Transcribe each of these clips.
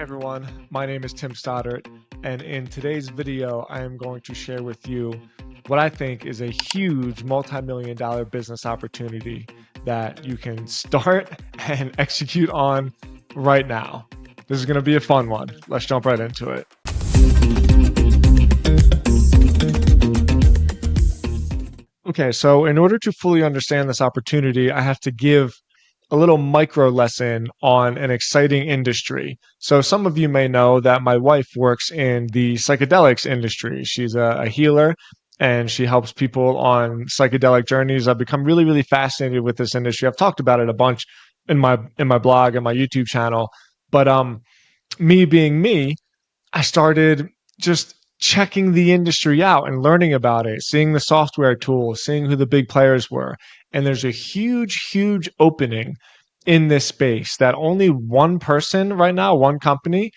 Everyone, my name is Tim Stoddart, and in today's video, I am going to share with you what I think is a huge multi-million dollar business opportunity that you can start and execute on right now. This is going to be a fun one. Let's jump right into it. Okay, so in order to fully understand this opportunity, I have to give a little micro lesson on an exciting industry. So some of you may know that my wife works in the psychedelics industry. She's a healer and she helps people on psychedelic journeys. I've become really fascinated with this industry. I've talked about it a bunch in my blog and my YouTube channel. But me being me, I started just checking the industry out and learning about it, seeing the software tools, seeing who the big players were. And there's a huge opening in this space that only one person right now, one company,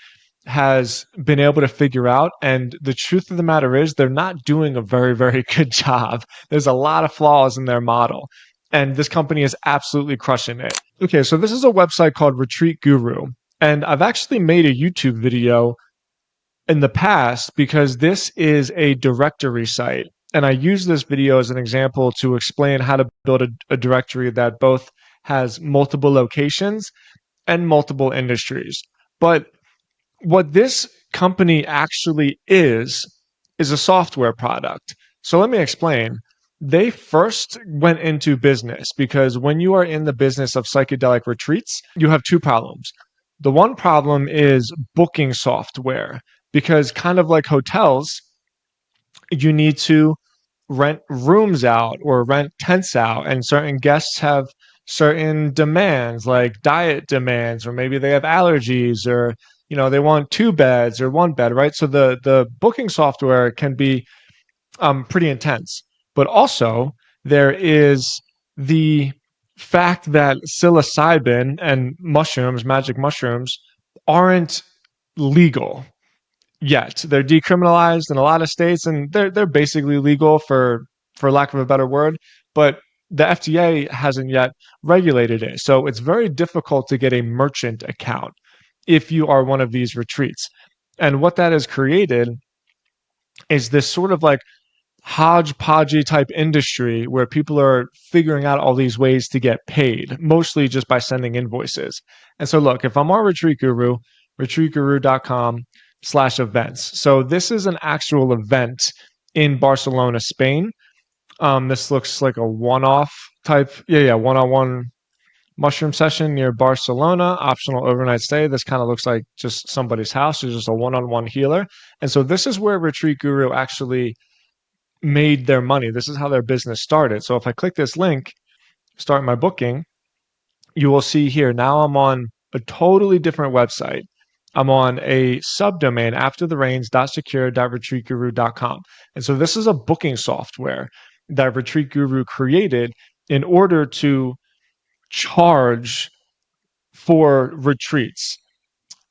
has been able to figure out. And the truth of the matter is, they're not doing a very good job. There's a lot of flaws in their model. And this company is absolutely crushing it. Okay, so this is a website called Retreat Guru. And I've actually made a YouTube video in the past because this is a directory site. And I use this video as an example to explain how to build a directory that both has multiple locations and multiple industries. But what this company actually is a software product. So let me explain. They first went into business because when you are in the business of psychedelic retreats, you have two problems. The one problem is booking software because, kind of like hotels, you need to rent rooms out or rent tents out, and certain guests have certain demands like diet demands, or maybe they have allergies, or they want two beds or one bed, right? So the booking software can be pretty intense. But also there is the fact that psilocybin and mushrooms, magic mushrooms, aren't legal yet. They're decriminalized in a lot of states, and they're basically legal for lack of a better word, but the FDA hasn't yet regulated it. So it's very difficult to get a merchant account if you are one of these retreats. And what that has created is this sort of like hodgepodgey type industry where people are figuring out all these ways to get paid, mostly just by sending invoices. And so look, if I'm on Retreat Guru, retreatguru.com/events. So this is an actual event in Barcelona, Spain. This looks like a one-off type, one-on-one mushroom session near Barcelona, optional overnight stay. This kind of looks like just somebody's house. There's just a one-on-one healer. And so this is where Retreat Guru actually made their money. This is how their business started. So if I click this link, start my booking, you will see here, now I'm on a totally different website. I'm on a subdomain afterthereins.secure.retreatguru.com. And so this is a booking software that Retreat Guru created in order to charge for retreats.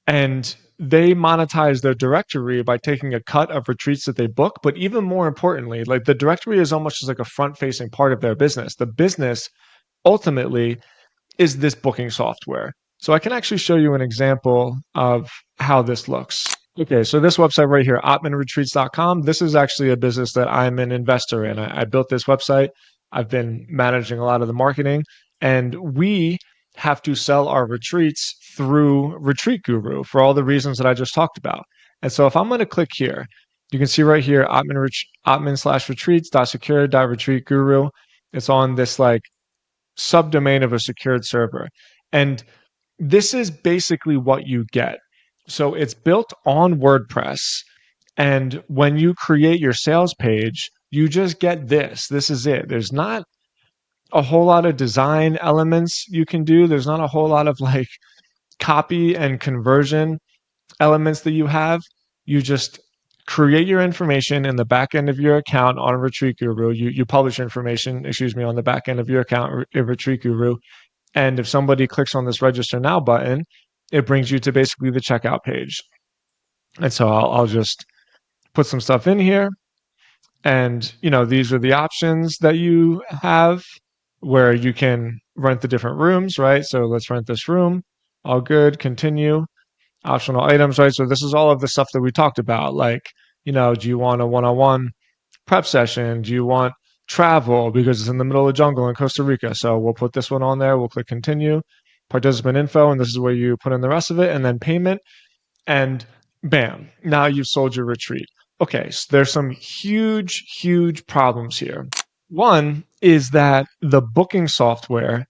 And they monetize their directory by taking a cut of retreats that they book. But even more importantly, like, the directory is almost just like a front facing part of their business. The business ultimately is this booking software. So I can actually show you an example of how this looks. Okay, so this website right here, otmanretreats.com, this is actually a business that I'm an investor in. I built this website. I've been managing a lot of the marketing, and we have to sell our retreats through Retreat Guru for all the reasons that I just talked about. And so if I'm going to click here, you can see right here, otman/retreats.secure.retreatguru. It's on this like subdomain of a secured server. And this is basically what you get. So it's built on WordPress. And when you create your sales page, you just get this. This is it. There's not a whole lot of design elements you can do. There's not a whole lot of like copy and conversion elements that you have. You just create your information in the back end of your account on Retreat Guru. You publish your information, on the back end of your account in Retreat Guru. And if somebody clicks on this register now button, it brings you to basically the checkout page. And so I'll just put some stuff in here. And, these are the options that you have where you can rent the different rooms, right? So let's rent this room. All good. Continue. optional items, right? So this is all of the stuff that we talked about. Like, do you want a one-on-one prep session? Do you want travel because it's in the middle of the jungle in Costa Rica? So we'll put this one on there. We'll click continue, participant info, and this is where you put in the rest of it, and then payment. And bam, now you've sold your retreat. Okay, so there's some huge, huge problems here. One is that the booking software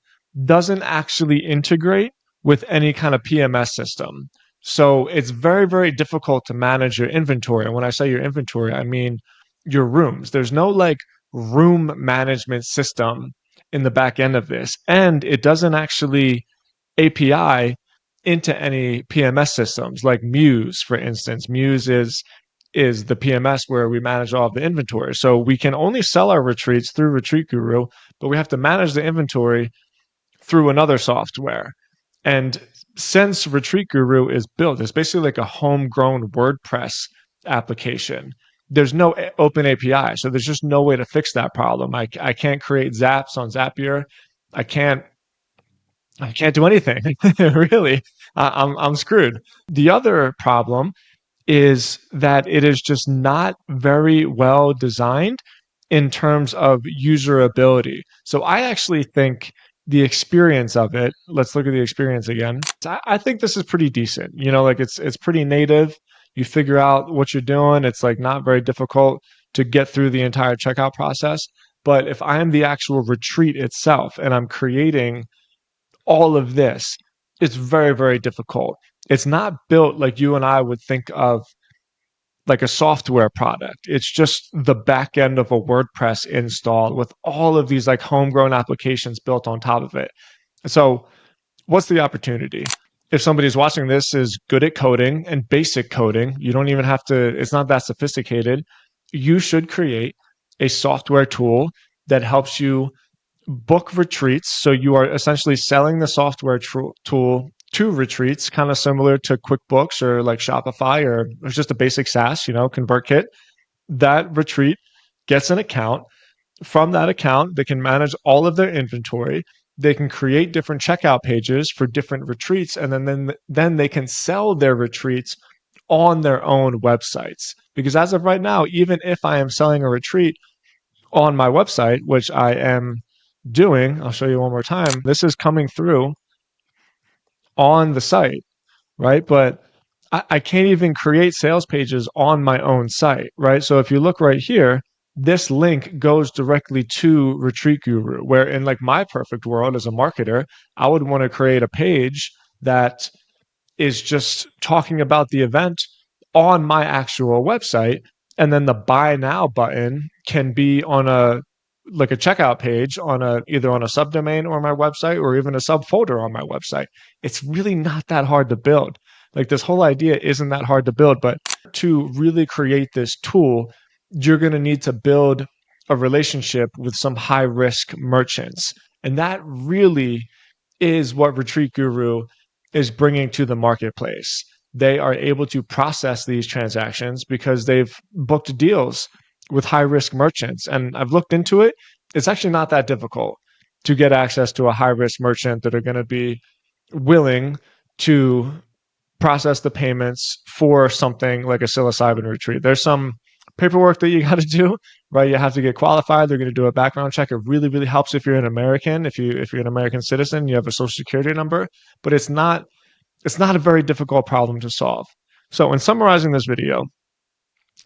doesn't actually integrate with any kind of PMS system. So it's very, very difficult to manage your inventory. And when I say your inventory, I mean your rooms. There's no like room management system in the back end of this. And it doesn't actually API into any PMS systems like Muse, for instance. Muse is the PMS where we manage all of the inventory. So we can only sell our retreats through Retreat Guru, but we have to manage the inventory through another software. And since Retreat Guru is built, it's basically like a homegrown WordPress application. There's no open API, so there's just no way to fix that problem. I can't create Zaps on Zapier. I can't I can't do anything, really. I'm screwed. The other problem is that it is just not very well designed in terms of userability. So I actually think the experience of it, let's look at the experience again. I think this is pretty decent. Like it's pretty native. You figure out what you're doing. It's like not very difficult to get through the entire checkout process. But if I am the actual retreat itself and I'm creating all of this, it's very, very difficult. It's not built like you and I would think of like a software product. It's just the back end of a WordPress install with all of these like homegrown applications built on top of it. So, what's the opportunity? If somebody's watching this is good at coding and basic coding, you don't even have to, it's not that sophisticated. You should create a software tool that helps you book retreats. So you are essentially selling the software tool to retreats, kind of similar to QuickBooks or like Shopify or just a basic SaaS, ConvertKit. That retreat gets an account. From that account, they can manage all of their inventory. They can create different checkout pages for different retreats, and then they can sell their retreats on their own websites. Because as of right now, even if I am selling a retreat on my website, which I am doing, I'll show you one more time. This is coming through on the site, right? But I can't even create sales pages on my own site, right? So if you look right here, this link goes directly to Retreat Guru, where in like my perfect world as a marketer, I would want to create a page that is just talking about the event on my actual website. And then the buy now button can be on a like a checkout page on a either on a subdomain or my website or even a subfolder on my website. It's really not that hard to build. Like this whole idea isn't that hard to build, but to really create this tool, you're going to need to build a relationship with some high risk merchants. And that really is what Retreat Guru is bringing to the marketplace. They are able to process these transactions because they've booked deals with high risk merchants. And I've looked into it. It's actually not that difficult to get access to a high risk merchant that are going to be willing to process the payments for something like a psilocybin retreat. There's some paperwork that you got to do, right? You have to get qualified. They're going to do a background check. It really, really helps if you're an American, if you're an American citizen, you have a social security number, but it's not a very difficult problem to solve. So in summarizing this video,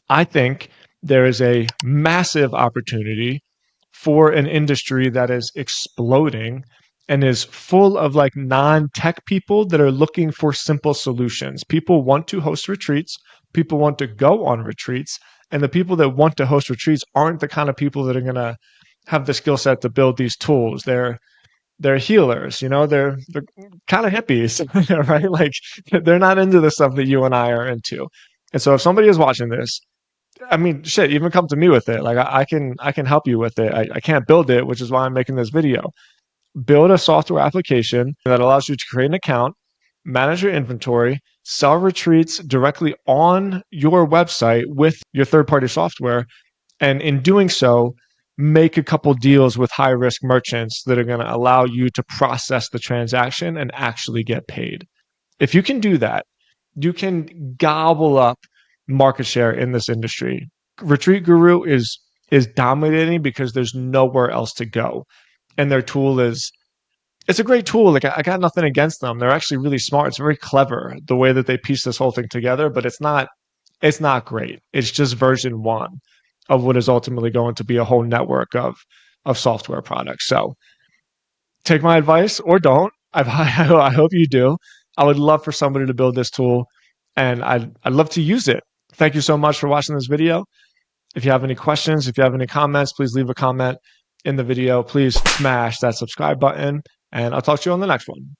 I think there is a massive opportunity for an industry that is exploding and is full of like non-tech people that are looking for simple solutions. People want to host retreats, people want to go on retreats, and the people that want to host retreats aren't the kind of people that are going to have the skill set to build these tools. They're healers, they're kind of hippies, right? Like they're not into the stuff that you and I are into. And so if somebody is watching this, I mean, shit, even come to me with it. Like I can help you with it. I can't build it, which is why I'm making this video. Build a software application that allows you to create an account, manage your inventory, sell retreats directly on your website with your third-party software, and in doing so, make a couple deals with high-risk merchants that are going to allow you to process the transaction and actually get paid. If you can do that, you can gobble up market share in this industry. Retreat Guru is dominating because there's nowhere else to go. And their tool is it's a great tool. Like I got nothing against them. They're actually really smart. It's very clever the way that they piece this whole thing together, but it's not great. It's just version one of what is ultimately going to be a whole network of software products. So take my advice or don't. I hope you do. I would love for somebody to build this tool, and I'd love to use it. Thank you so much for watching this video. If you have any questions, if you have any comments, please leave a comment in the video. Please smash that subscribe button, and I'll talk to you on the next one.